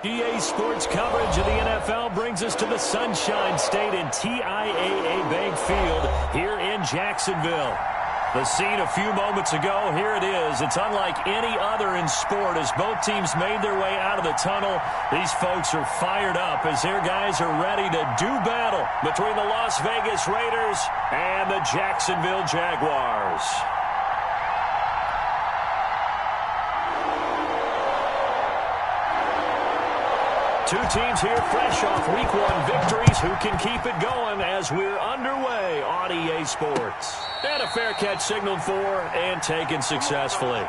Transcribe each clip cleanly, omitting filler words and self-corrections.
EA Sports coverage of the NFL brings us to the Sunshine State and TIAA Bank Field here in Jacksonville. The scene a few moments ago, here it is. It's unlike any other in sport as both teams made their way out of the tunnel. These folks are fired up as their guys are ready to do battle between the Las Vegas Raiders and the Jacksonville Jaguars. Two teams here fresh off Week 1 victories who can keep it going as we're underway on EA Sports. And a fair catch signaled for and taken successfully.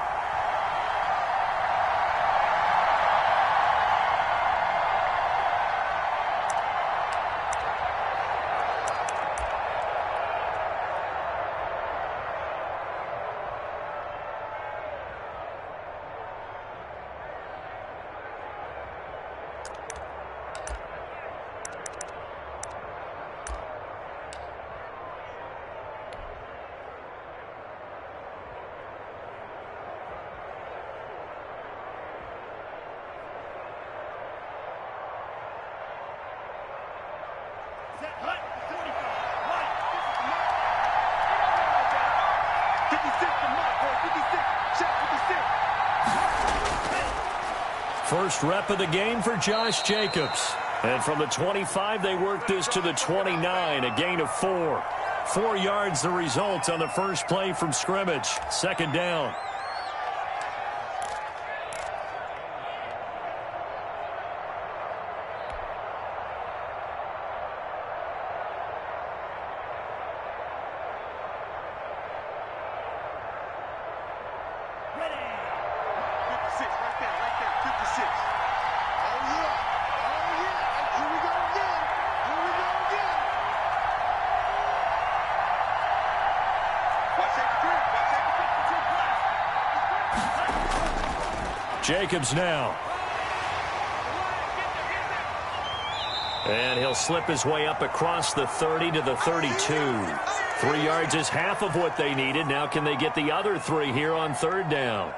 First rep of the game for Josh Jacobs. And from the 25, they work this to the 29, a gain of 4. 4 yards the result on the first play from scrimmage. Second down. Jacobs now. And he'll slip his way up across the 30 to the 32. 3 yards is half of what they needed. Now can they get the other 3 here on third down?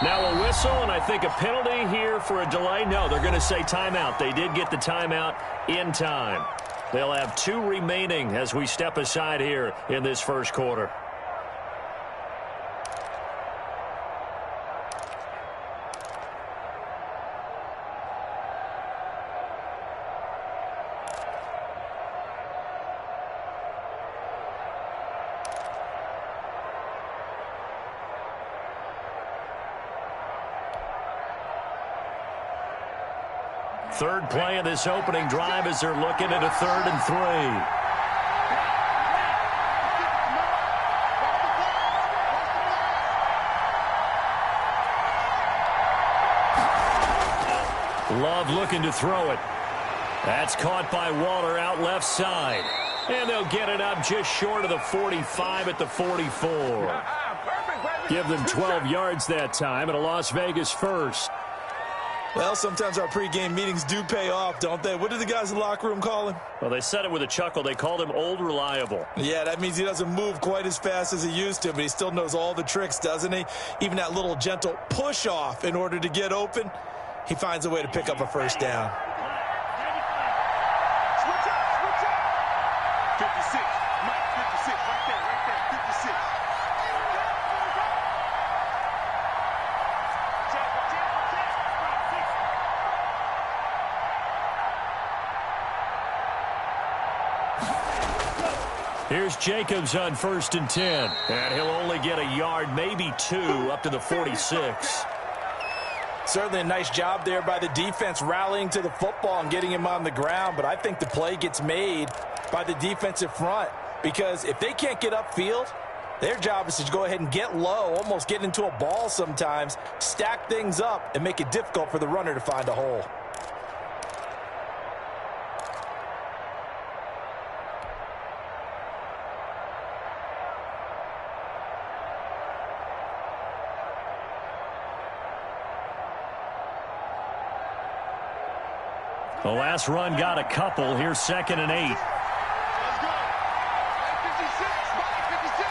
Now a whistle, and I think a penalty here for a delay. No, they're going to say timeout. They did get the timeout in time. They'll have 2 remaining as we step aside here in this first quarter. Third play of this opening drive as they're looking at a 3rd and 3. Love looking to throw it. That's caught by Waller out left side. And they'll get it up just short of the 45 at the 44. Give them 12 yards that time and a Las Vegas first. Well, sometimes our pregame meetings do pay off, don't they? What do the guys in the locker room call him? Well, they said it with a chuckle. They called him Old Reliable. Yeah, that means he doesn't move quite as fast as he used to, but he still knows all the tricks, doesn't he? Even that little gentle push-off in order to get open, he finds a way to pick up a first down. Switch up. 56. Mike, 56. Right there. 56. Here's Jacobs on 1st and 10. And he'll only get a yard, maybe 2, up to the 46. Certainly a nice job there by the defense rallying to the football and getting him on the ground. But I think the play gets made by the defensive front. because if they can't get upfield, their job is to go ahead and get low, almost get into a ball sometimes, stack things up, and make it difficult for the runner to find a hole. The last run got a couple. Here's 2nd and 8. Let's go. 56, 56.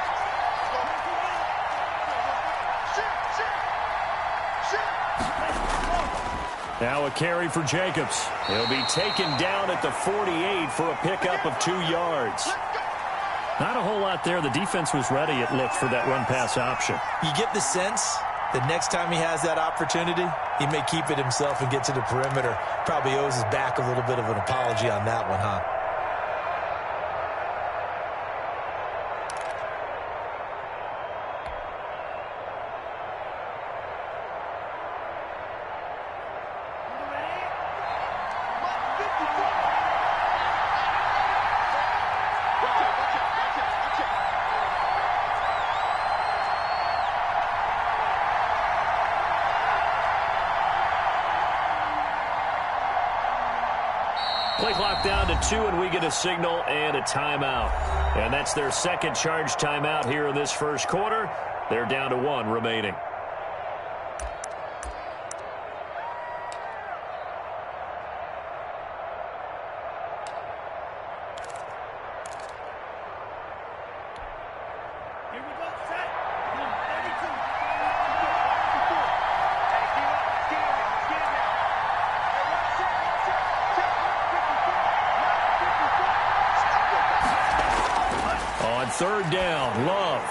Now a carry for Jacobs. He'll be taken down at the 48 for a pickup of 2 yards. Not a whole lot there. The defense was ready, it looked, for that run-pass option. You get the sense that next time he has that opportunity, he may keep it himself and get to the perimeter. Probably owes his back a little bit of an apology on that one, huh? Play clock down to 2, and we get a signal and a timeout. And that's their second charge timeout here in this first quarter. They're down to 1 remaining. Third down, Love.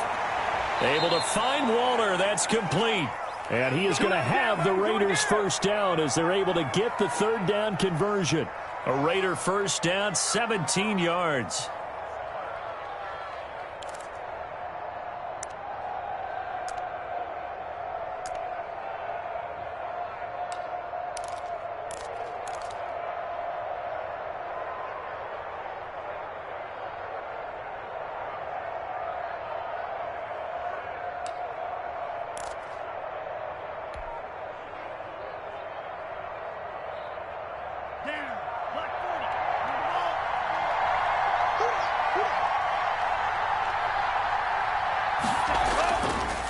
Able to find Waller. That's complete. And he is going to have the Raiders first down as they're able to get the third down conversion. A Raider first down, 17 yards.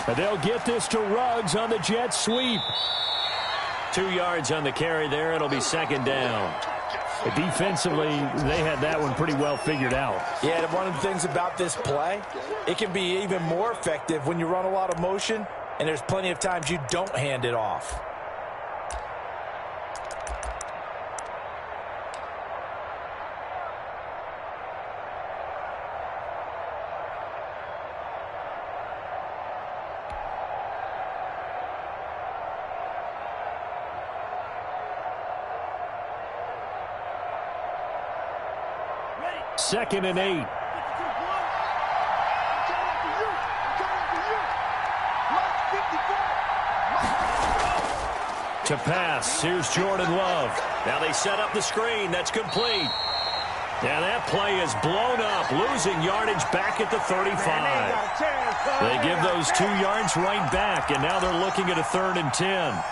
And they'll get this to Ruggs on the jet sweep. 2 yards on the carry there. It'll be second down. But defensively, they had that one pretty well figured out. Yeah, one of the things about this play, it can be even more effective when you run a lot of motion, and there's plenty of times you don't hand it off. Second and 8. To pass, here's Jordan Love. Now they set up the screen. That's complete. Now that play is blown up, losing yardage back at the 35. They give those 2 yards right back, and now they're looking at a 3rd and 10.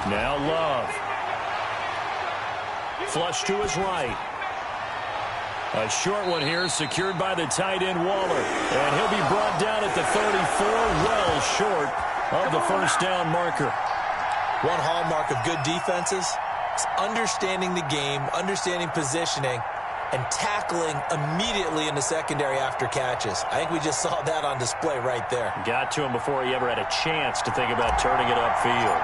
Now Love. Flush to his right. A short one here, secured by the tight end Waller. And he'll be brought down at the 34, well short of the first down marker. One hallmark of good defenses is understanding the game, understanding positioning, and tackling immediately in the secondary after catches. I think we just saw that on display right there. Got to him before he ever had a chance to think about turning it upfield.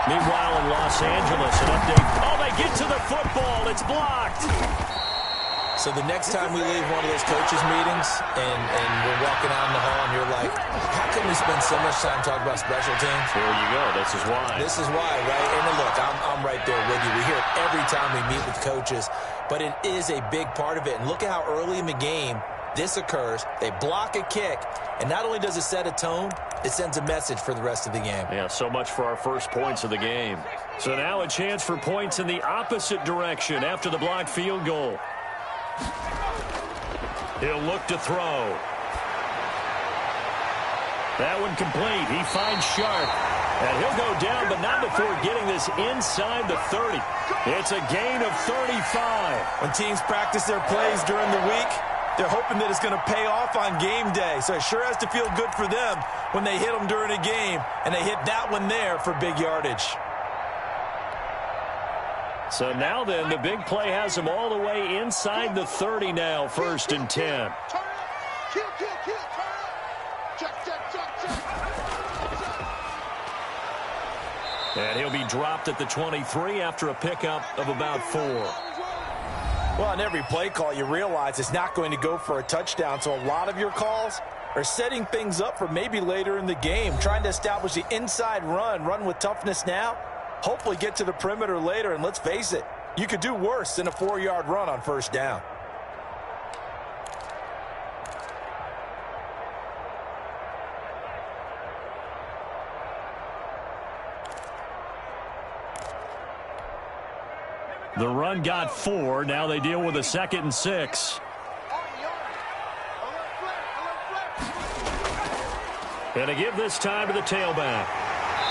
Meanwhile, in Los Angeles, an update. Oh, they get to the football. It's blocked. So the next time we leave one of those coaches' meetings and we're walking out in the hall and you're like, how can we spend so much time talking about special teams? There you go. This is why. This is why, right? And look, I'm right there with you. We hear it every time we meet with coaches, but it is a big part of it. And look at how early in the game this occurs. They block a kick, and not only does it set a tone, it sends a message for the rest of the game. Yeah, so much for our first points of the game. So now a chance for points in the opposite direction after the blocked field goal. He'll look to throw. That one complete. He finds Sharp. And he'll go down, but not before getting this inside the 30. It's a gain of 35. When teams practice their plays during the week, they're hoping that it's going to pay off on game day. So it sure has to feel good for them when they hit them during a game. And they hit that one there for big yardage. So now then, the big play has them all the way inside the 30 now, 1st and 10. And he'll be dropped at the 23 after a pickup of about 4. Well, on every play call, you realize it's not going to go for a touchdown. So a lot of your calls are setting things up for maybe later in the game, trying to establish the inside run with toughness now. Hopefully get to the perimeter later, and let's face it, you could do worse than a 4-yard run on 1st down. The run got 4. Now they deal with a 2nd and 6. And a give this time to the tailback.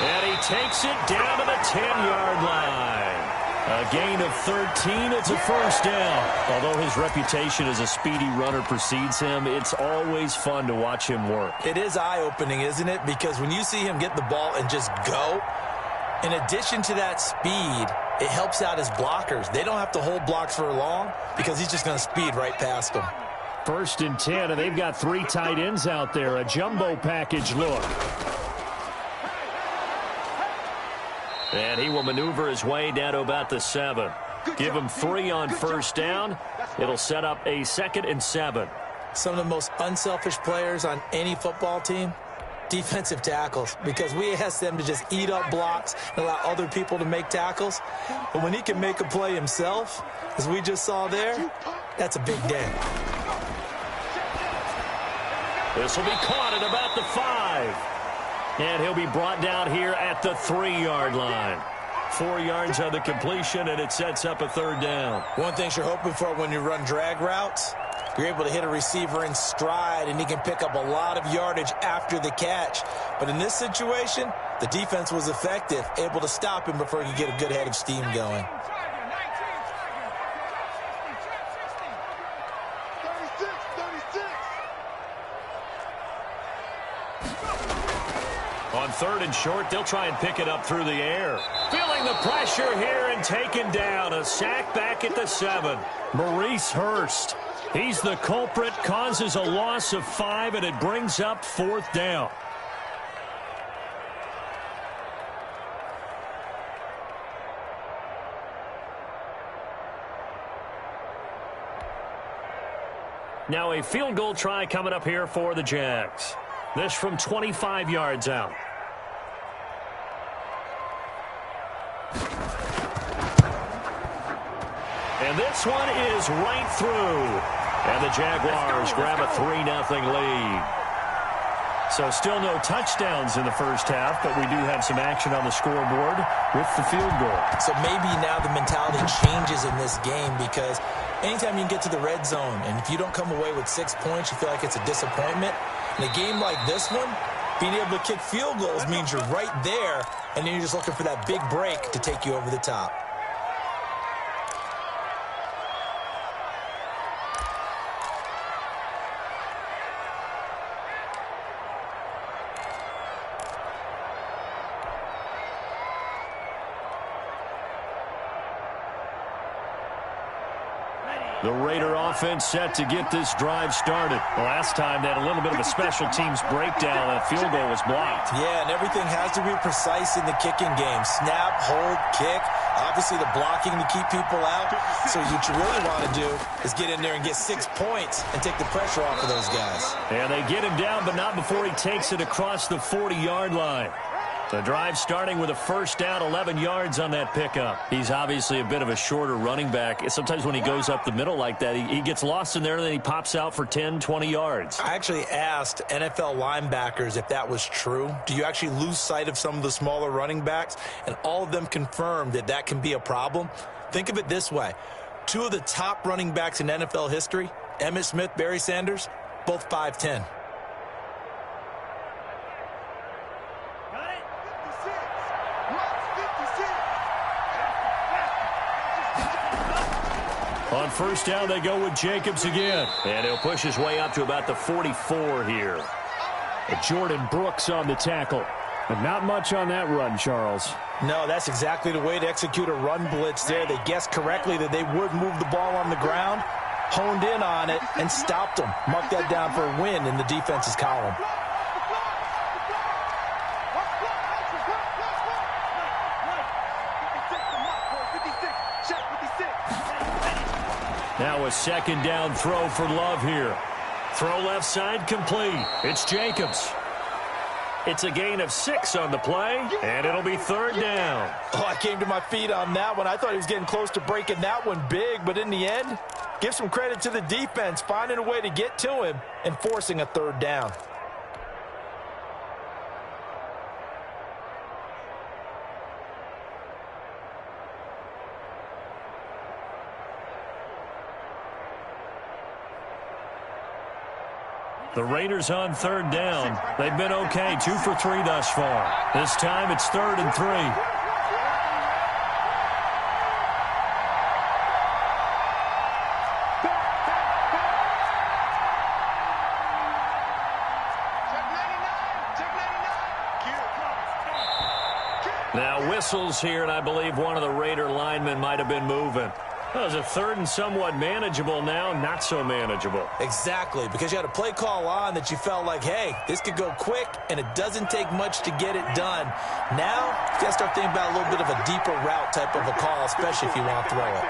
And he takes it down to the 10-yard line. A gain of 13. It's a 1st down. Although his reputation as a speedy runner precedes him, it's always fun to watch him work. It is eye-opening, isn't it? Because when you see him get the ball and just go, in addition to that speed, it helps out his blockers. They don't have to hold blocks for long because he's just going to speed right past them. 1st and 10, and they've got 3 tight ends out there. A jumbo package look. And he will maneuver his way down to about the 7. Give him 3 on 1st down. It'll set up a 2nd and 7. Some of the most unselfish players on any football team, defensive tackles, because we ask them to just eat up blocks and allow other people to make tackles. But when he can make a play himself, as we just saw there, that's a big day. This will be caught at about the 5. And he'll be brought down here at the 3-yard line. 4 yards on the completion, and it sets up a 3rd down. One thing you're hoping for when you run drag routes, you're able to hit a receiver in stride, and he can pick up a lot of yardage after the catch. But in this situation, the defense was effective, able to stop him before he could get a good head of steam going. On 3rd and short, they'll try and pick it up through the air. Feeling the pressure here and taken down. A sack back at the 7. Maurice Hurst. He's the culprit, causes a loss of 5, and it brings up 4th down. Now a field goal try coming up here for the Jags. This from 25 yards out. And this one is right through. And the Jaguars grab a 3-0 lead. So still no touchdowns in the first half, but we do have some action on the scoreboard with the field goal. So maybe now the mentality changes in this game, because anytime you can get to the red zone, and if you don't come away with 6 points, you feel like it's a disappointment. In a game like this one, being able to kick field goals means you're right there, and then you're just looking for that big break to take you over the top. Ready. The Raider offense set to get this drive started. Last time they had a little bit of a special teams breakdown. That field goal was blocked. Yeah, and everything has to be precise in the kicking game. Snap, hold, kick. Obviously the blocking to keep people out. So what you really want to do is get in there and get 6 points and take the pressure off of those guys. And they get him down, but not before he takes it across the 40-yard line. The drive starting with a first down, 11 yards on that pickup. He's obviously a bit of a shorter running back. Sometimes when he goes up the middle like that, he gets lost in there, and then he pops out for 10, 20 yards. I actually asked NFL linebackers if that was true. Do you actually lose sight of some of the smaller running backs? And all of them confirmed that that can be a problem. Think of it this way. 2 of the top running backs in NFL history, Emmitt Smith, Barry Sanders, both 5'10". On first down, they go with Jacobs again. And he'll push his way up to about the 44 here. Jordan Brooks on the tackle. But not much on that run, Charles. No, that's exactly the way to execute a run blitz there. They guessed correctly that they would move the ball on the ground, honed in on it, and stopped them. Mark that down for a win in the defense's column. Now a second down throw for Love here. Throw left side complete. It's Jacobs. It's a gain of 6 on the play, and it'll be third down. Oh, I came to my feet on that one. I thought he was getting close to breaking that one big, but in the end, give some credit to the defense, finding a way to get to him and forcing a third down. The Raiders on third down. They've been okay, 2 for 3 thus far. This time it's 3rd and 3. Now whistles here, and I believe one of the Raider linemen might have been moving. That was a 3rd and somewhat manageable now, not so manageable. Exactly, because you had a play call on that you felt like, hey, this could go quick, and it doesn't take much to get it done. Now, you got to start thinking about a little bit of a deeper route type of a call, especially if you want to throw it.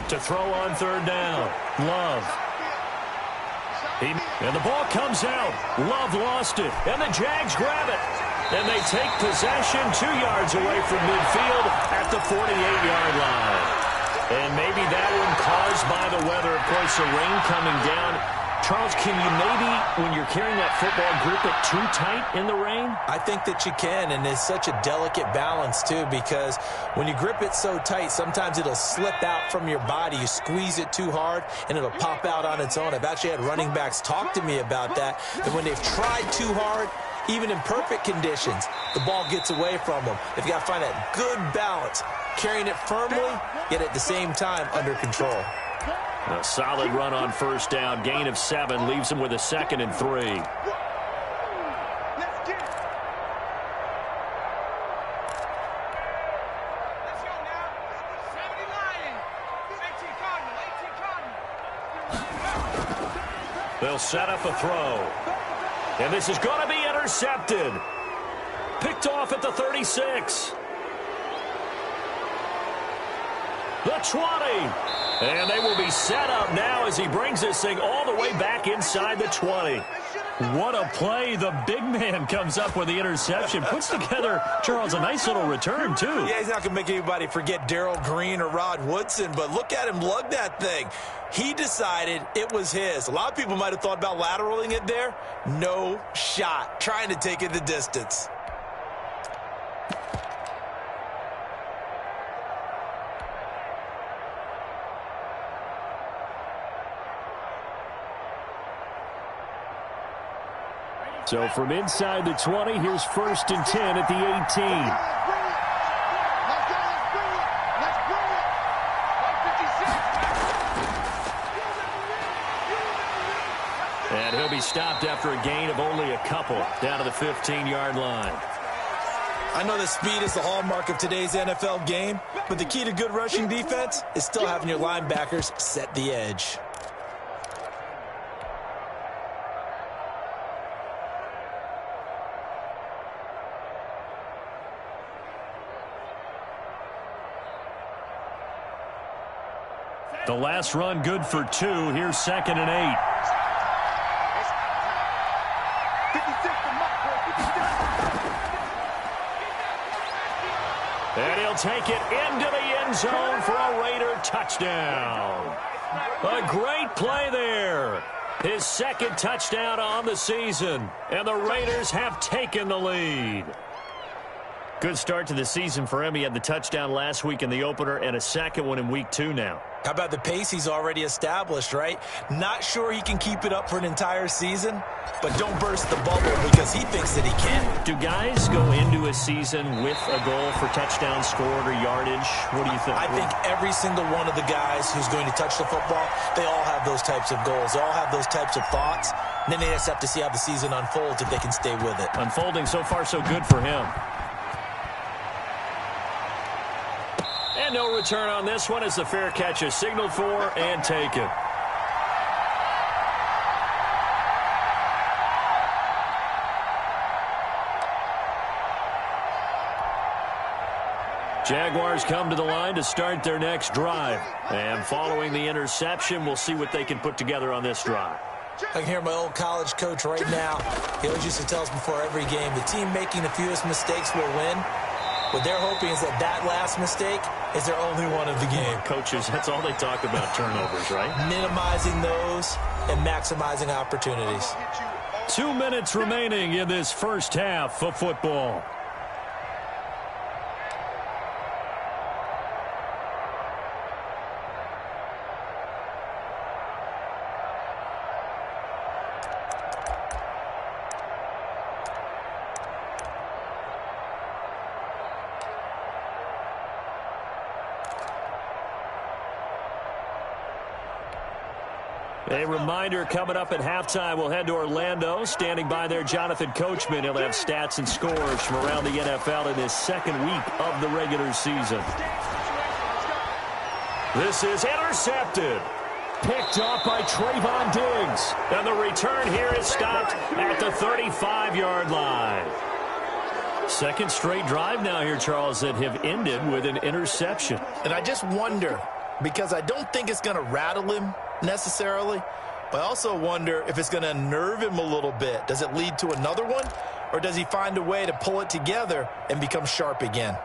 To throw on third down, Love. And the ball comes out. Love lost it, and the Jags grab it. And they take possession 2 yards away from midfield at the 48-yard line. And maybe that one caused by the weather. Of course, the rain coming down. Charles, can you maybe, when you're carrying that football, grip it too tight in the rain? I think that you can, and it's such a delicate balance, too, because when you grip it so tight, sometimes it'll slip out from your body. You squeeze it too hard, and it'll pop out on its own. I've actually had running backs talk to me about that when they've tried too hard, even in perfect conditions, the ball gets away from them. They've got to find that good balance, carrying it firmly, yet at the same time under control. A solid run on first down. Gain of 7 leaves him with a 2nd and 3. They'll set up a throw. And this is going to be intercepted. Picked off at the 36. The 20. And they will be set up now as he brings this thing all the way back inside the 20. What a play. The big man comes up with the interception. Puts together, Charles, a nice little return, too. Yeah, he's not going to make anybody forget Darrell Green or Rod Woodson, but look at him lug that thing. He decided it was his. A lot of people might have thought about lateraling it there. No shot. Trying to take it the distance. So from inside the 20, here's 1st and 10 at the 18. And he'll be stopped after a gain of only a couple down to the 15-yard line. I know that speed is the hallmark of today's NFL game, but the key to good rushing defense is still having your linebackers set the edge. The last run good for 2. Here's 2nd and 8. And he'll take it into the end zone for a Raider touchdown. A great play there. His 2nd touchdown on the season. And the Raiders have taken the lead. Good start to the season for him. He had the touchdown last week in the opener and a 2nd one in week 2 now. How about the pace he's already established, right? Not sure he can keep it up for an entire season, but don't burst the bubble because he thinks that he can. Do guys go into a season with a goal for touchdown scored or yardage? What do you think? I think every single one of the guys who's going to touch the football, they all have those types of goals. They all have those types of thoughts. And then they just have to see how the season unfolds if they can stay with it. Unfolding so far so good for him. And no return on this one as the fair catch is signaled for and taken. Jaguars come to the line to start their next drive. And following the interception, we'll see what they can put together on this drive. I can hear my old college coach right now. He always used to tell us before every game, the team making the fewest mistakes will win. What they're hoping is that that last mistake is their only one of the game. Coaches, that's all they talk about, turnovers, right? Minimizing those and maximizing opportunities. 2 minutes remaining in this first half of football. A reminder coming up at halftime, we'll head to Orlando. Standing by there, Jonathan Coachman. He'll have stats and scores from around the NFL in his 2nd week of the regular season. This is intercepted. Picked up by Trayvon Diggs. And the return here is stopped at the 35-yard line. 2nd straight drive now here, Charles, that have ended with an interception. And I just wonder, because I don't think it's going to rattle him necessarily, but I also wonder if it's going to unnerve him a little bit. Does it lead to another one, or does he find a way to pull it together and become sharp again?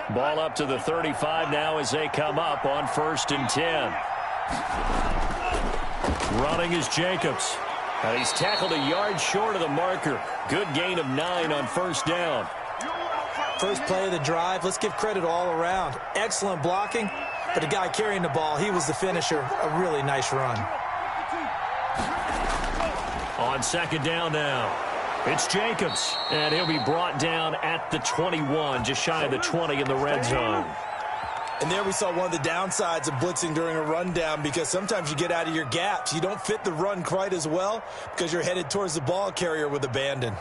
Ball up to the 35 now as they come up on 1st and 10. Running is Jacobs. And he's tackled a yard short of the marker. Good gain of 9 on 1st down. First play of the drive, let's give credit all around. Excellent blocking, but the guy carrying the ball, he was the finisher. A really nice run. On 2nd down now, it's Jacobs. And he'll be brought down at the 21, just shy of the 20 in the red zone. And there we saw one of the downsides of blitzing during a rundown, because sometimes you get out of your gaps. You don't fit the run quite as well because you're headed towards the ball carrier with abandon.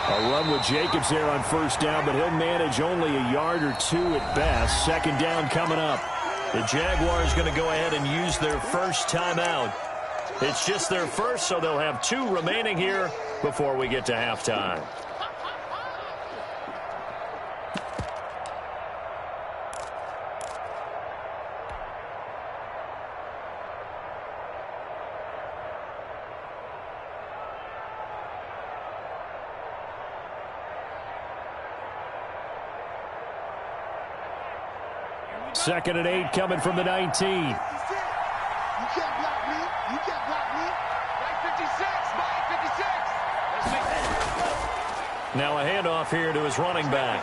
A run with Jacobs there on 1st down, but he'll manage only a yard or 2 at best. 2nd down coming up. The Jaguars going to go ahead and use their first timeout. It's just their first, so they'll have 2 remaining here before we get to halftime. Second and 8 coming from the 19. You can't block me. You can't block me. Right 56. Right 56. Let's make that. Now a handoff here to his running back.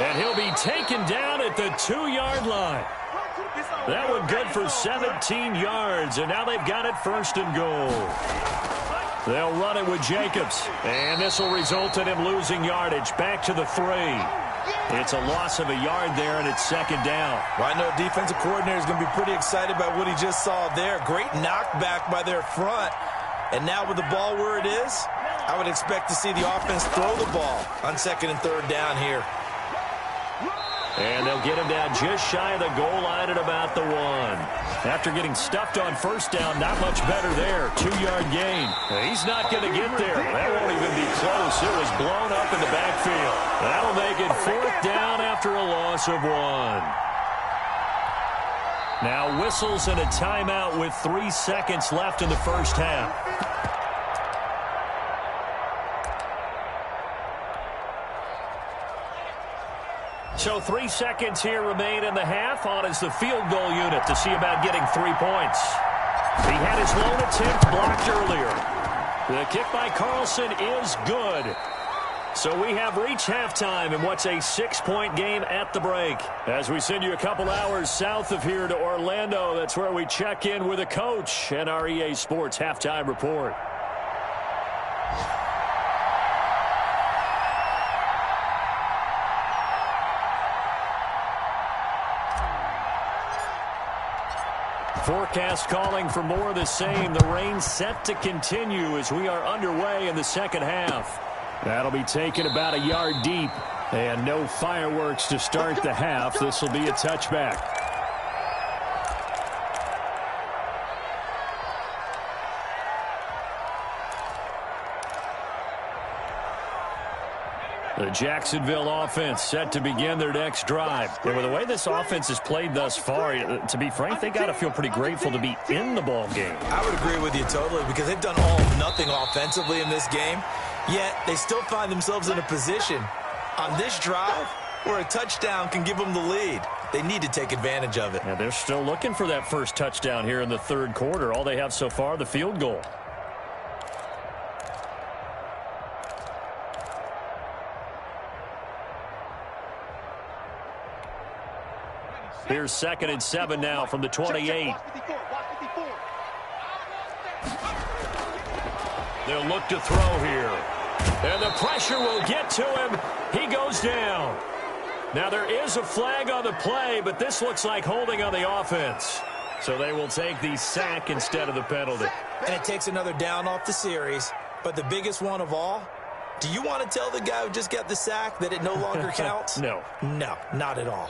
And he'll be taken down at the 2-yard line. That one good for 17 yards, and now they've got it 1st and goal. They'll run it with Jacobs, and this will result in him losing yardage. Back to the 3. It's a loss of a yard there, and it's 2nd down. Well, I know defensive coordinator is going to be pretty excited about what he just saw there. Great knockback by their front. And now with the ball where it is, I would expect to see the offense throw the ball on 2nd and 3rd down here. And they'll get him down just shy of the goal line at about the 1. After getting stuffed on 1st down, not much better there. 2-yard gain. He's not going to get there. That won't even be close. It was blown up in the backfield. That'll make it 4th down after a loss of 1. Now whistles and a timeout with 3 seconds left in the 1st half. So 3 seconds here remain in the half. On is the field goal unit to see about getting 3 points. He had his lone attempt blocked earlier. The kick by Carlson is good. So we have reached halftime in what's a 6-point game at the break. As we send you a couple hours south of here to Orlando, that's where we check in with a coach and our EA Sports halftime report. Forecast calling for more of the same. The rain set to continue as we are underway in the 2nd half. That'll be taken about a yard deep. And no fireworks to start the half. This will be a touchback. The Jacksonville offense set to begin their next drive. And with the way this offense has played thus far, to be frank, they got to feel pretty grateful to be in the ball game. I would agree with you totally because they've done all or nothing offensively in this game, yet they still find themselves in a position on this drive where a touchdown can give them the lead. They need to take advantage of it. And they're still looking for that first touchdown here in the 3rd quarter. All they have so far, the field goal. Here's 2nd and 7 now from the 28. They'll look to throw here. And the pressure will get to him. He goes down. Now there is a flag on the play, but this looks like holding on the offense. So they will take the sack instead of the penalty. And it takes another down off the series. But the biggest one of all, do you want to tell the guy who just got the sack that it no longer counts? No. No, not at all.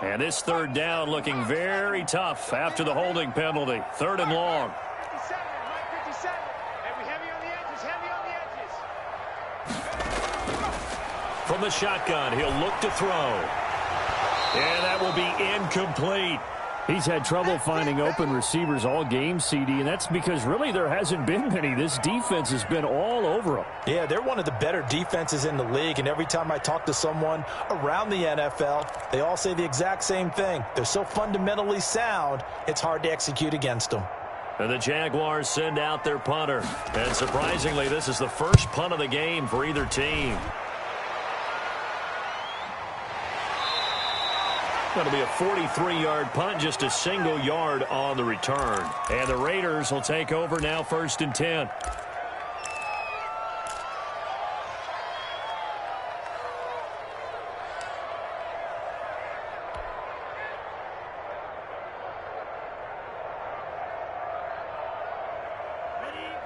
And this 3rd down looking very tough after the holding penalty. 3rd and long. 57, Mike 57. Heavy on the edges, heavy on the edges. From the shotgun, he'll look to throw. And that will be incomplete. He's had trouble finding open receivers all game, CD, and that's because really there hasn't been many. This defense has been all over him. Yeah, they're one of the better defenses in the league, and every time I talk to someone around the NFL, they all say the exact same thing. They're so fundamentally sound, it's hard to execute against them. And the Jaguars send out their punter. And surprisingly, this is the first punt of the game for either team. That'll be a 43-yard punt, just a single yard on the return. And the Raiders will take over now 1st and 10.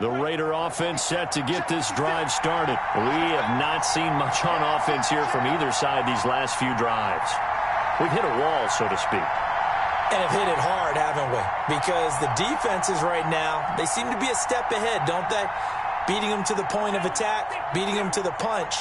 The Raider offense set to get this drive started. We have not seen much on offense here from either side these last few drives. We've hit a wall, so to speak. And have hit it hard, haven't we? Because the defenses right now, they seem to be a step ahead, don't they? Beating them to the point of attack, beating them to the punch.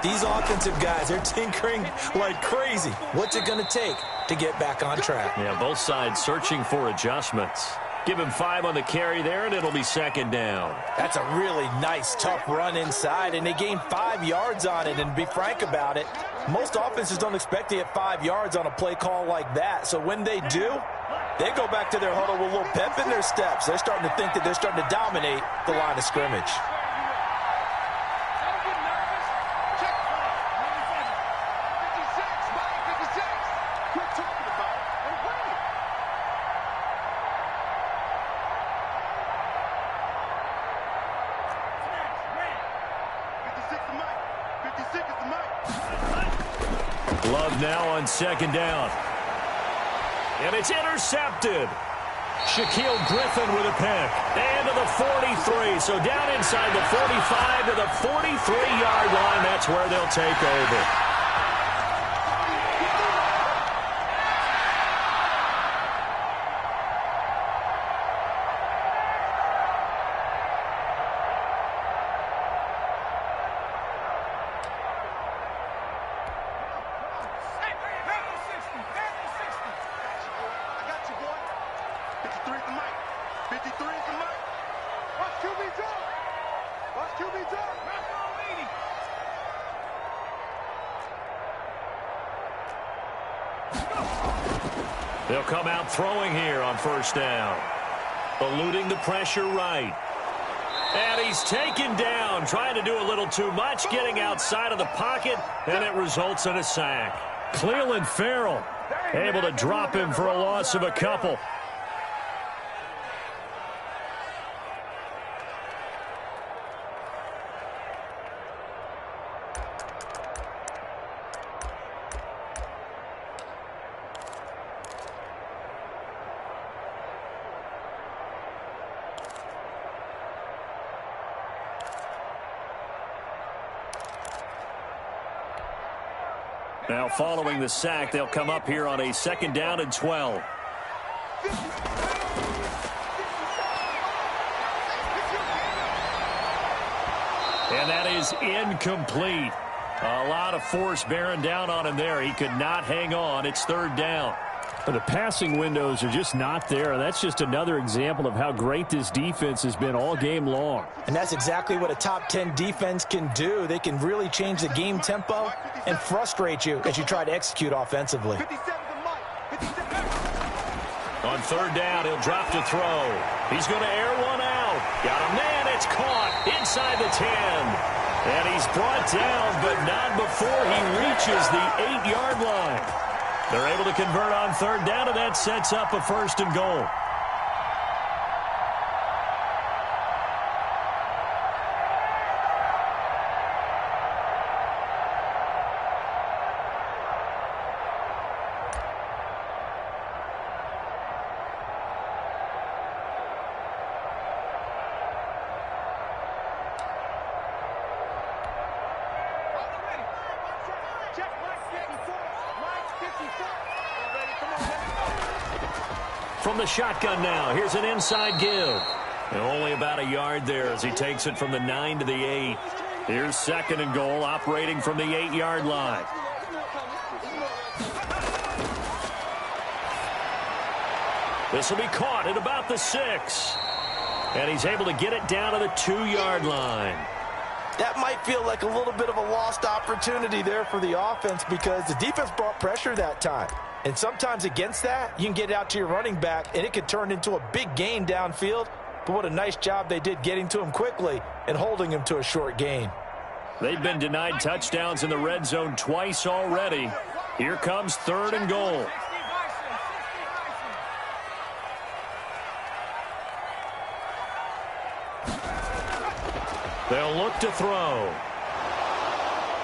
These offensive guys, they're tinkering like crazy. What's it going to take to get back on track? Yeah, both sides searching for adjustments. Give him 5 on the carry there, and it'll be 2nd down. That's a really nice, tough run inside, and they gained 5 yards on it. And to be frank about it, Most offenses don't expect to hit 5 yards on a play call like that. So when they do, they go back to their huddle with a little pep in their steps. They're starting to think that they're starting to dominate the line of scrimmage. Love now on second down. And it's intercepted. Shaquille Griffin with a pick. And to the 43. So down inside the 45 to the 43-yard line. That's where they'll take over. They'll come out throwing here on first down. Eluding the pressure right. And he's taken down, trying to do a little too much, getting outside of the pocket, and it results in a sack. Cleveland Farrell able to drop him for a loss of a couple. Now following the sack, they'll come up here on a second down and 12. And that is incomplete. A lot of force bearing down on him there. He could not hang on. It's third down. But the passing windows are just not there. That's just another example of how great this defense has been all game long. And that's exactly what a top 10 defense can do. They can really change the game tempo and frustrate you as you try to execute offensively. On third down, he'll drop to throw. He's going to air one out. Got a man. It's caught inside the 10. And he's brought down, but not before he reaches the 8-yard line. They're able to convert on third down, and that sets up a first and goal. From the shotgun now, here's an inside give. And only about a yard there as he takes it from the 9 to the 8. Here's second and goal, operating from the 8-yard line. This will be caught at about the 6. And he's able to get it down to the 2-yard line. That might feel like a little bit of a lost opportunity there for the offense because the defense brought pressure that time. And sometimes against that, you can get out to your running back, and it could turn into a big gain downfield. But what a nice job they did getting to him quickly and holding him to a short gain. They've been denied touchdowns in the red zone twice already. Here comes third and goal. They'll look to throw.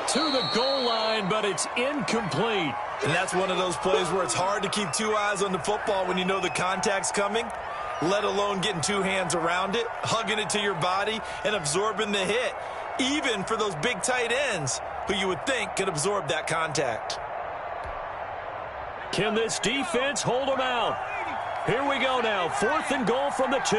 To the goal line, but it's incomplete. And that's one of those plays where it's hard to keep two eyes on the football when you know the contact's coming, let alone getting two hands around it, hugging it to your body, and absorbing the hit, even for those big tight ends who you would think could absorb that contact. Can this defense hold them out? Here we go now, fourth and goal from the 2.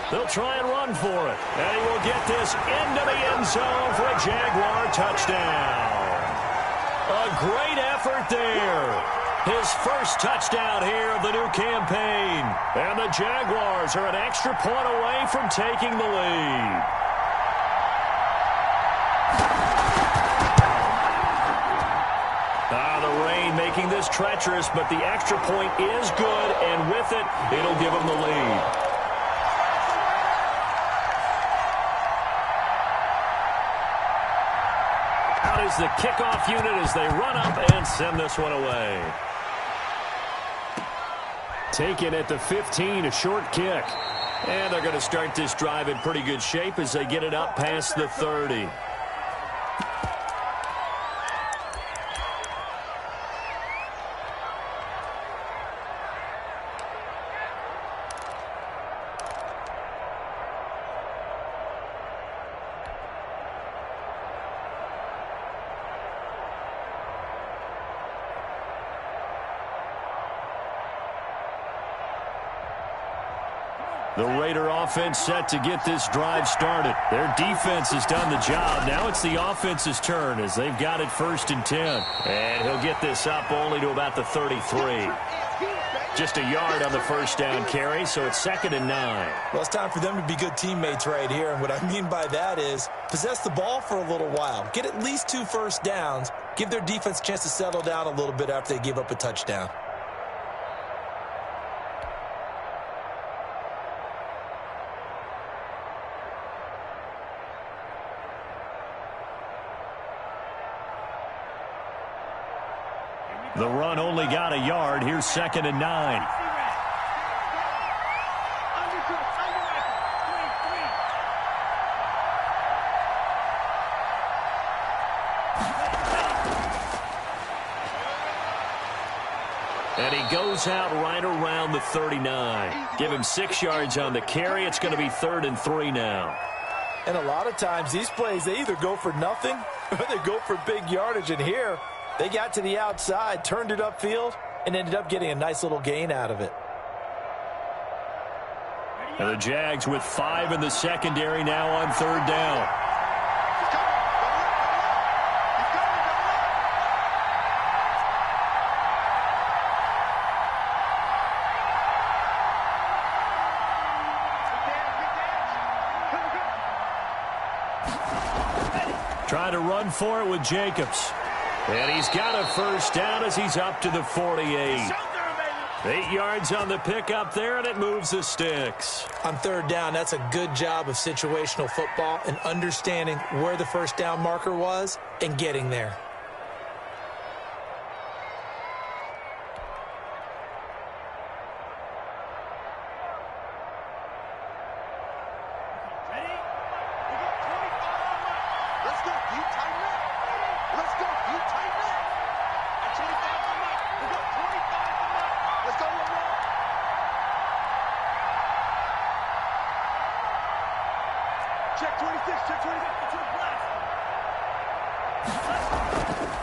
They'll try and run for it. And he will get this into the end zone for a Jaguar touchdown. A great effort there. His first touchdown here of the new campaign. And the Jaguars are an extra point away from taking the lead. making this treacherous, but the extra point is good, and with it, it'll give them the lead. Out is the kickoff unit as they run up and send this one away. Taken at the 15, a short kick. And they're going to start this drive in pretty good shape as they get it up past the 30. The Raider offense set to get this drive started. Their defense has done the job. Now it's the offense's turn as they've got it 1st and 10. And he'll get this up only to about the 33. Just a yard on the first down carry, so it's 2nd and 9. Well, it's time for them to be good teammates right here. And what I mean by that is possess the ball for a little while. Get at least 2 first downs. Give their defense a chance to settle down a little bit after they give up a touchdown. The run only got a yard. Here's 2nd and 9. And he goes out right around the 39. Give him 6 yards on the carry. It's going to be 3rd and 3 now. And a lot of times these plays, they either go for nothing or they go for big yardage. And here, they got to the outside, turned it upfield, and ended up getting a nice little gain out of it. And the Jags with 5 in the secondary now on 3rd down. Trying to run for it with Jacobs. And he's got a first down as he's up to the 48. 8 yards on the pickup there, and it moves the sticks. On 3rd down, that's a good job of situational football and understanding where the first down marker was and getting there.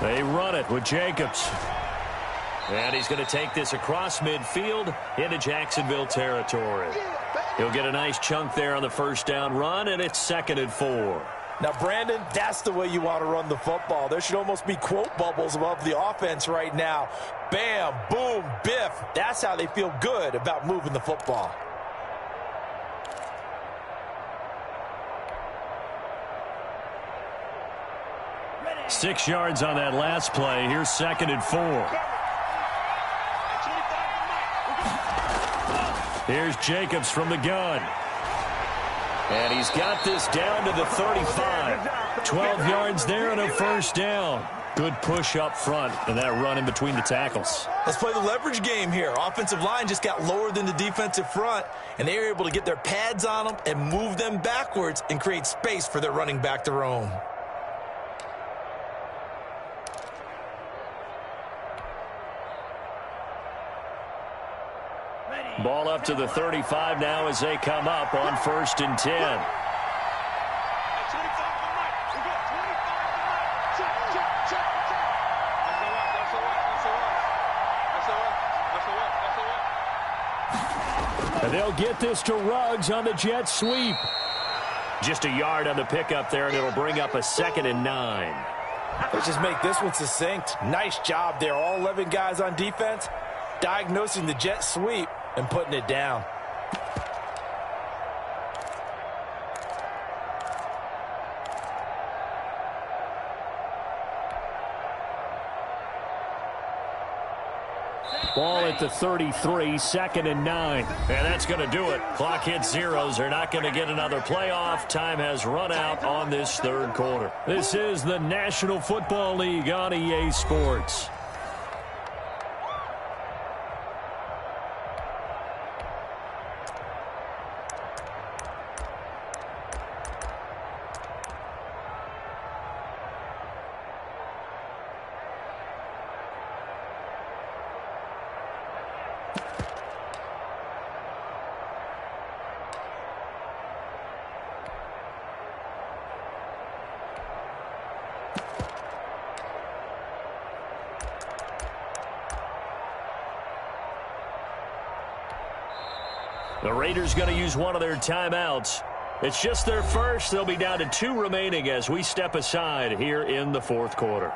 They run it with Jacobs. And he's going to take this across midfield into Jacksonville territory. He'll get a nice chunk there on the first down run, and it's 2nd and 4. Now, Brandon, that's the way you want to run the football. There should almost be quote bubbles above the offense right now. Bam, boom, biff. That's how they feel good about moving the football. Ready. 6 yards on that last play. Here's 2nd and 4. Here's Jacobs from the gun. And he's got this down to the 35. 12 yards there and a first down. Good push up front and that run in between the tackles. Let's play the leverage game here. Offensive line just got lower than the defensive front, and they were able to get their pads on them and move them backwards and create space for their running back to roam. Ball up to the 35 now as they come up on 1st and 10. And they'll get this to Ruggs on the jet sweep. Just a yard on the pickup there, and it'll bring up a 2nd and 9. Let's just make this one succinct. Nice job there. All 11 guys on defense diagnosing the jet sweep and putting it down. Ball at the 33, 2nd and 9. And that's going to do it. Clock hits zeros. They're not going to get another playoff. Time has run out on this third quarter. This is the National Football League on EA Sports. The Raiders going to use one of their timeouts. It's just their first. They'll be down to 2 remaining as we step aside here in the fourth quarter.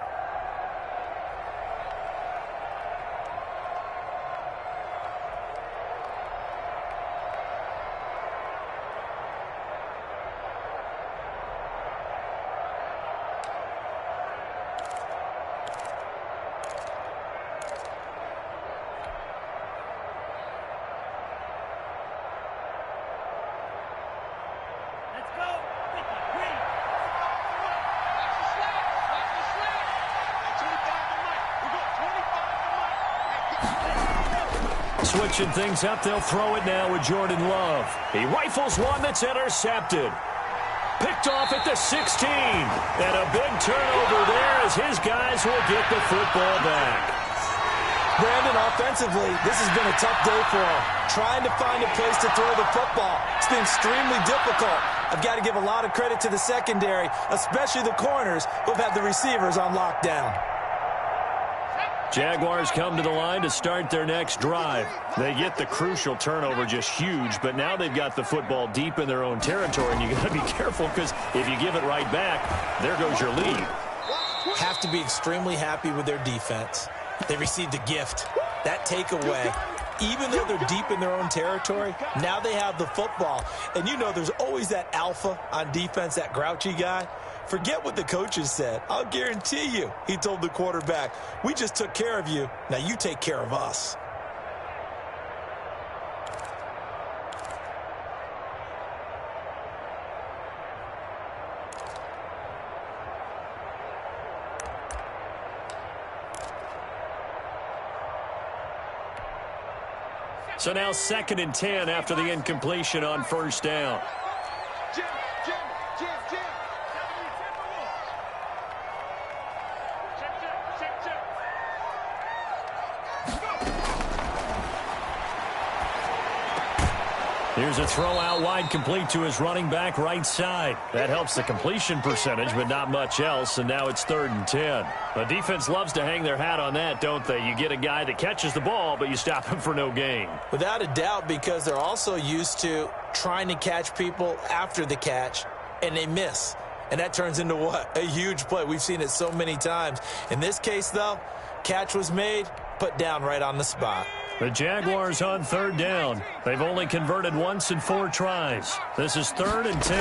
Switching things up, they'll throw it now with Jordan Love. He rifles one that's intercepted. Picked off at the 16. And a big turnover there as his guys will get the football back. Brandon, offensively, this has been a tough day for him. Trying to find a place to throw the football. It's been extremely difficult. I've got to give a lot of credit to the secondary, especially the corners who have had the receivers on lockdown. Jaguars come to the line to start their next drive. They get the crucial turnover, just huge, but now they've got the football deep in their own territory, and you got to be careful because if you give it right back, there goes your lead. Have to be extremely happy with their defense. They received a gift. That takeaway, even though they're deep in their own territory, now they have the football. And you know there's always that alpha on defense, that grouchy guy. Forget what the coaches said. I'll guarantee you, he told the quarterback, we just took care of you. Now you take care of us. So now 2nd and 10 after the incompletion on first down. Jim. Here's a throw out wide, complete to his running back right side. That helps the completion percentage, but not much else, and now it's 3rd and 10. The defense loves to hang their hat on that, don't they? You get a guy that catches the ball, but you stop him for no gain. Without a doubt, because they're also used to trying to catch people after the catch, and they miss. And that turns into what? A huge play. We've seen it so many times. In this case, though, catch was made, put down right on the spot. The Jaguars on 3rd down. They've only converted once in 4 tries. This is 3rd and 10.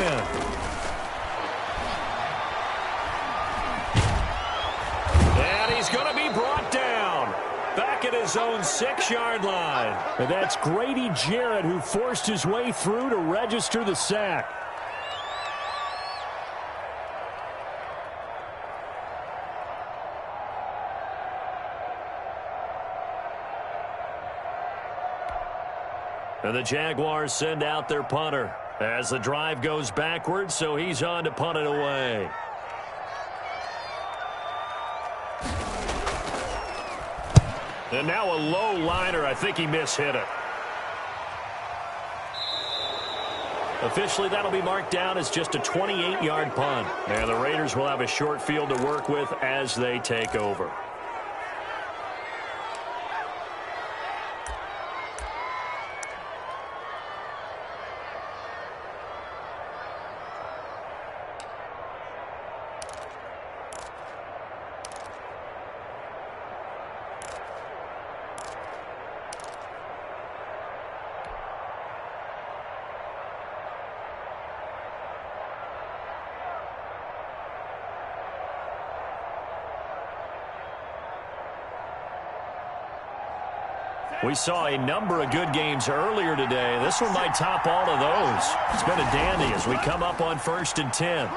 And he's going to be brought down. Back at his own 6-yard line. And that's Grady Jarrett who forced his way through to register the sack. And the Jaguars send out their punter as the drive goes backwards, so he's on to punt it away. And now a low liner. I think he mishit it. Officially, that'll be marked down as just a 28-yard punt. And the Raiders will have a short field to work with as they take over. We saw a number of good games earlier today. This one might top all of those. It's been a dandy as we come up on 1st and 10.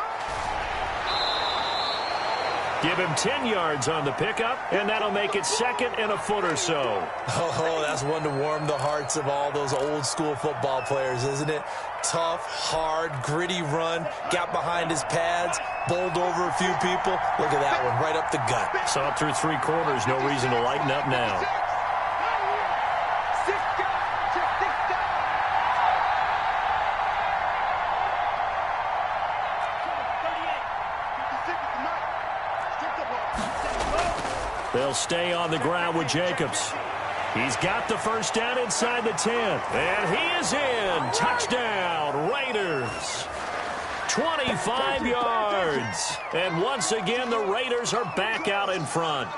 Give him 10 yards on the pickup, and that'll make it 2nd and a foot or so. Oh, that's one to warm the hearts of all those old-school football players, isn't it? Tough, hard, gritty run, got behind his pads, bowled over a few people. Look at that one, right up the gut. Saw it through 3 quarters, no reason to lighten up now. They'll stay on the ground with Jacobs. He's got the first down inside the 10. And he is in. Touchdown, Raiders. 25 yards. And once again, the Raiders are back out in front.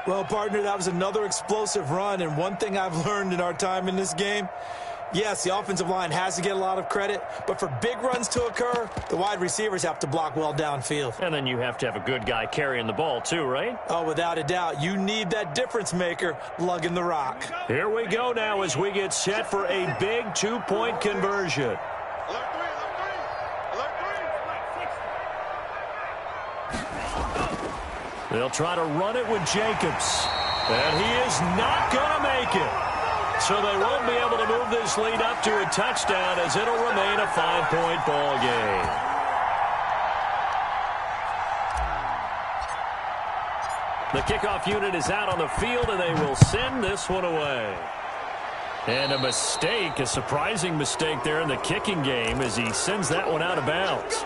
Well, partner, that was another explosive run. And one thing I've learned in our time in this game, yes, the offensive line has to get a lot of credit, but for big runs to occur, the wide receivers have to block well downfield. And then you have to have a good guy carrying the ball too, right? Oh, without a doubt. You need that difference maker lugging the rock. Here we go now as we get set for a big 2-point conversion. Alert 3, alert 3, alert 3. They'll try to run it with Jacobs. And he is not going to make it. So they won't be able to move this lead up to a touchdown as it'll remain a 5-point ball game. The kickoff unit is out on the field, and they will send this one away. And a mistake, a surprising mistake there in the kicking game as he sends that one out of bounds.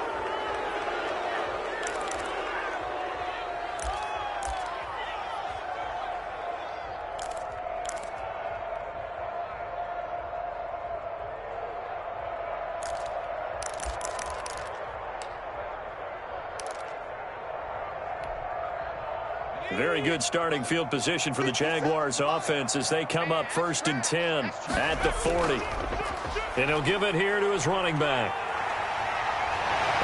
Very good starting field position for the Jaguars offense as they come up 1st and 10 at the 40. And he'll give it here to his running back.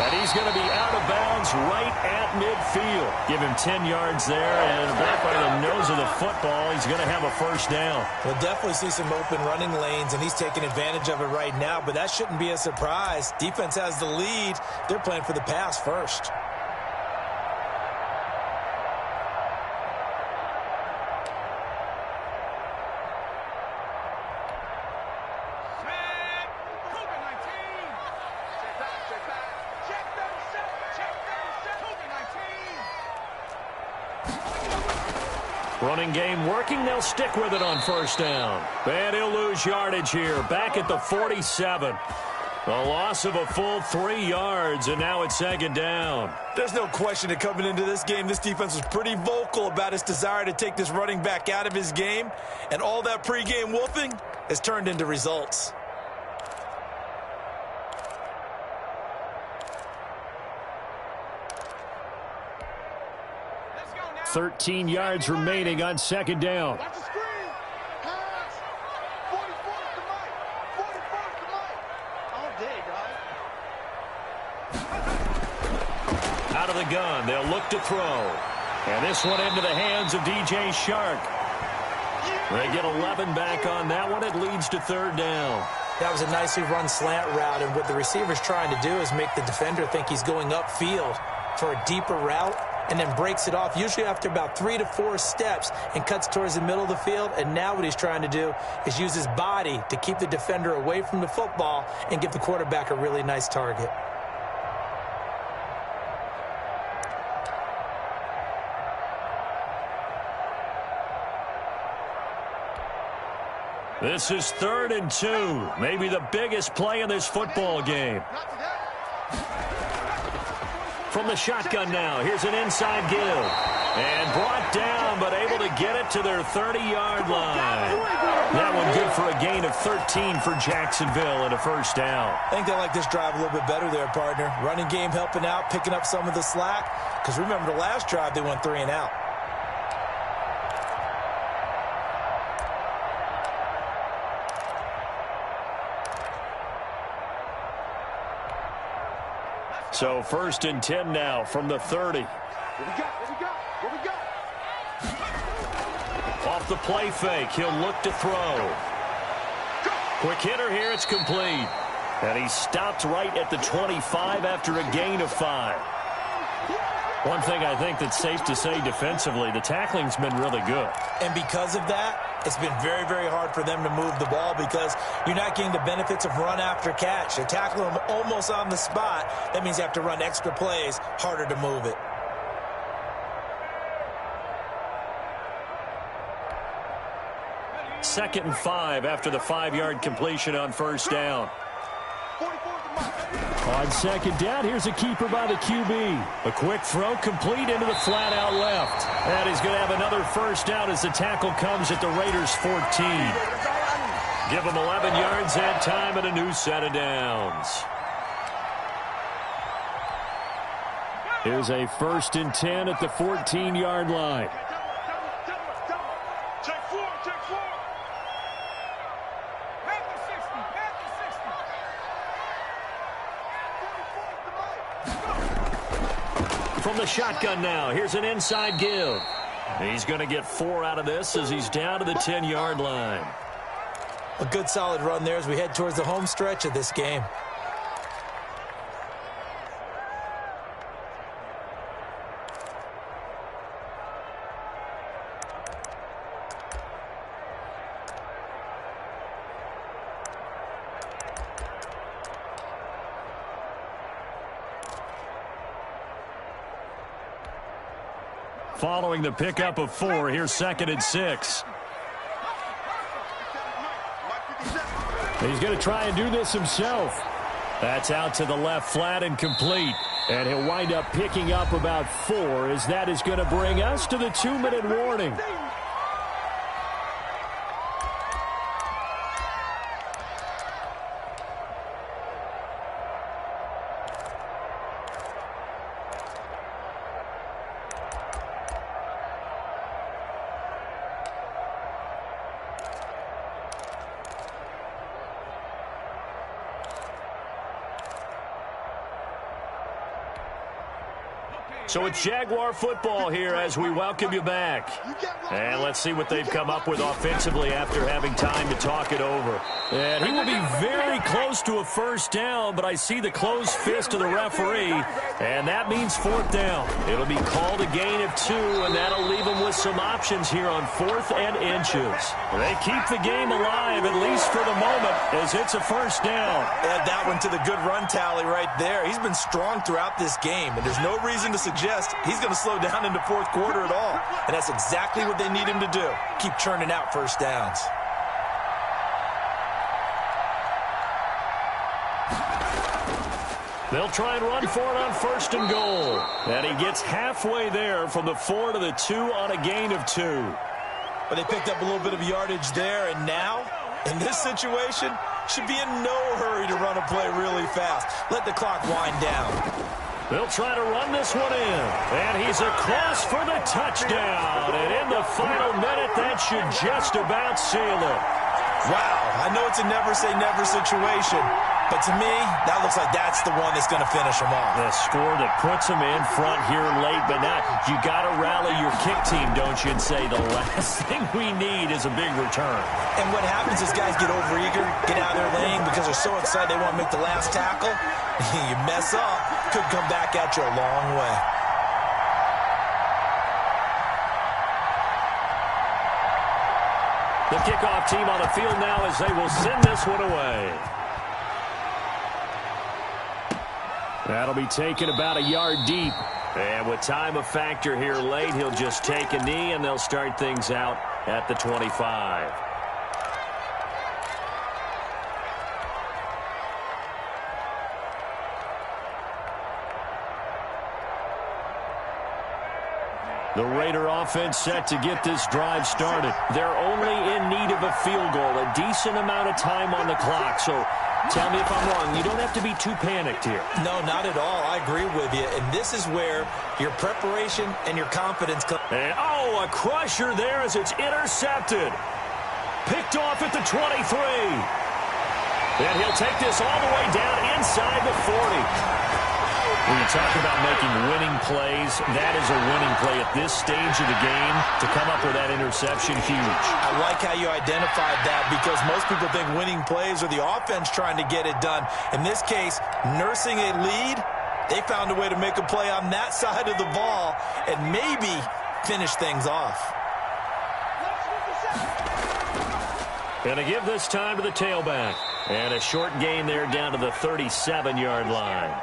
And he's going to be out of bounds right at midfield. Give him 10 yards there, and back by the nose of the football, he's going to have a first down. We'll definitely see some open running lanes, and he's taking advantage of it right now, but that shouldn't be a surprise. Defense has the lead. They're playing for the pass first. Running game working. They'll stick with it on first down. And he'll lose yardage here. Back at the 47. A loss of a full 3 yards, and now it's 2nd down. There's no question that coming into this game, this defense was pretty vocal about its desire to take this running back out of his game. And all that pregame wolfing has turned into results. 13 yards remaining on 2nd down. Watch the screen. Pass. 44's the mic. 44's the mic. All day, dog. Out of the gun, they'll look to throw. And this one into the hands of DJ Shark. They get 11 back on that one. It leads to 3rd down. That was a nicely run slant route, and what the receiver's trying to do is make the defender think he's going upfield for a deeper route, and then breaks it off, usually after about 3 to 4 steps, and cuts towards the middle of the field. And now what he's trying to do is use his body to keep the defender away from the football and give the quarterback a really nice target. This is 3rd and 2. Maybe the biggest play in this football game. From the shotgun now, here's an inside give. And brought down, but able to get it to their 30-yard line. That one good for a gain of 13 for Jacksonville and a first down. I think they like this drive a little bit better there, partner. Running game helping out, picking up some of the slack. Because remember, the last drive, they went 3 and out. So 1st and 10 now from the 30. What we got? What we got? What we got? Off the play fake, he'll look to throw. Quick hitter here, it's complete. And he stopped right at the 25 after a gain of 5. One thing I think that's safe to say defensively, the tackling's been really good. And because of that, it's been very, very hard for them to move the ball because you're not getting the benefits of run after catch. You're tackling them almost on the spot. That means you have to run extra plays, harder to move it. Second and 5 after the 5-yard completion on first down. On second down, here's a keeper by the QB. A quick throw complete into the flat out left. And he's going to have another first down as the tackle comes at the Raiders' 14. Give him 11 yards and time and a new set of downs. Here's a 1st and 10 at the 14-yard line. From the shotgun now, here's an inside give. He's going to get 4 out of this as he's down to the 10-yard line. A good solid run there as we head towards the home stretch of this game. Following the pickup of 4, here's 2nd and 6. He's going to try and do this himself. That's out to the left flat and complete. And he'll wind up picking up about 4 as that is going to bring us to the 2-minute warning. So it's Jaguar football here as we welcome you back. And let's see what they've come up with offensively after having time to talk it over. And he will be very close to a first down, but I see the closed fist of the referee, and that means 4th down. It'll be called a gain of 2, and that'll leave them with some options here on 4th and inches. They keep the game alive, at least for the moment, as it's a first down. Add that one to the good run tally right there. He's been strong throughout this game, and there's no reason to suggest he's going to slow down in the 4th quarter at all. And that's exactly what they need him to do. Keep churning out first downs. They'll try and run for it on 1st and goal. And he gets halfway there from the 4 to the 2 on a gain of 2. But they picked up a little bit of yardage there, and now, in this situation, should be in no hurry to run a play really fast. Let the clock wind down. They'll try to run this one in. And he's across for the touchdown. And in the final minute, that should just about seal it. Wow, I know it's a never-say-never situation, but to me, that looks like that's the one that's going to finish them off. The score that puts them in front here late, but now you got to rally your kick team, don't you, and say the last thing we need is a big return. And what happens is guys get overeager, get out of their lane because they're so excited they want to make the last tackle. You mess up, could come back at you a long way. The kickoff team on the field now as they will send this one away. That'll be taken about a yard deep. And with time a factor here late, he'll just take a knee and they'll start things out at the 25. The Raider offense set to get this drive started. They're only in need of a field goal, a decent amount of time on the clock. So tell me if I'm wrong. You don't have to be too panicked here. No, not at all. I agree with you. And this is where your preparation and your confidence come. And, oh, a crusher there as it's intercepted. Picked off at the 23. And he'll take this all the way down inside the 40. When you talk about making winning plays, that is a winning play at this stage of the game. To come up with that interception, huge. I like how you identified that because most people think winning plays are the offense trying to get it done. In this case, nursing a lead, they found a way to make a play on that side of the ball and maybe finish things off. Going to give this time to the tailback. And a short gain there down to the 37-yard line.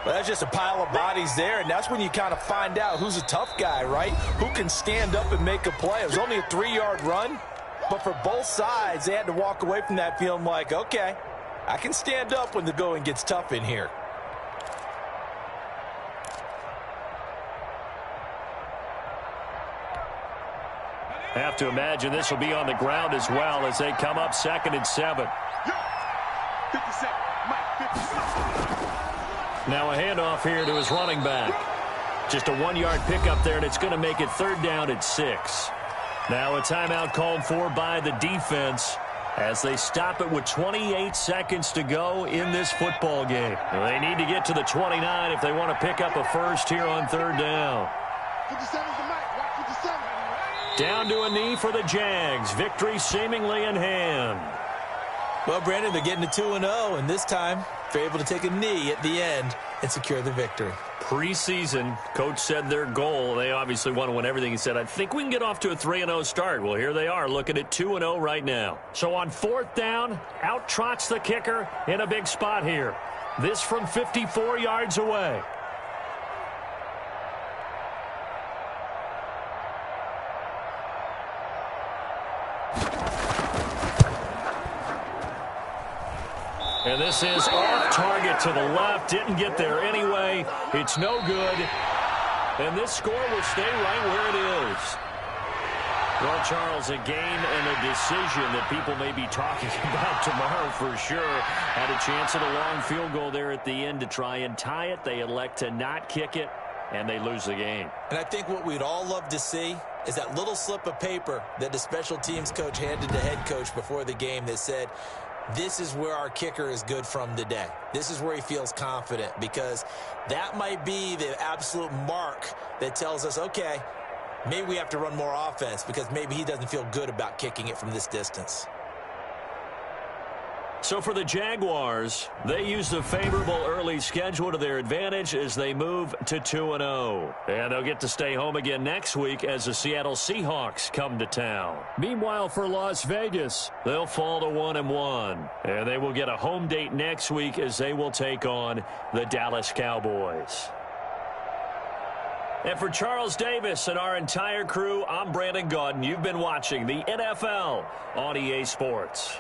Well, that's just a pile of bodies there, and that's when you kind of find out who's a tough guy, right? Who can stand up and make a play. It was only a 3-yard run, but for both sides, they had to walk away from that feeling like, okay, I can stand up when the going gets tough in here. Have to imagine this will be on the ground as well as they come up 2nd and 7. 57, Mike, 57. Now a handoff here to his running back. Just a 1-yard pickup there, and it's going to make it 3rd down and 6. Now a timeout called for by the defense as they stop it with 28 seconds to go in this football game. They need to get to the 29 if they want to pick up a first here on 3rd down. 57's the Mike, watch 57. Down to a knee for the Jags. Victory seemingly in hand. Well, Brandon, they're getting to 2-0, and this time they're able to take a knee at the end and secure the victory. Preseason, coach said their goal, they obviously want to win everything. He said, I think we can get off to a 3-0 start. Well, here they are looking at 2-0 right now. So on 4th down, out trots the kicker in a big spot here. This from 54 yards away. And this is off target to the left. Didn't get there anyway. It's no good. And this score will stay right where it is. Well, Charles, a game and a decision that people may be talking about tomorrow for sure. Had a chance at a long field goal there at the end to try and tie it. They elect to not kick it, and they lose the game. And I think what we'd all love to see is that little slip of paper that the special teams coach handed the head coach before the game that said, this is where our kicker is good from today. This is where he feels confident, because that might be the absolute mark that tells us, okay, maybe we have to run more offense because maybe he doesn't feel good about kicking it from this distance. So for the Jaguars, they use the favorable early schedule to their advantage as they move to 2-0. And they'll get to stay home again next week as the Seattle Seahawks come to town. Meanwhile, for Las Vegas, they'll fall to 1-1. And they will get a home date next week as they will take on the Dallas Cowboys. And for Charles Davis and our entire crew, I'm Brandon Gaudin. You've been watching the NFL on EA Sports.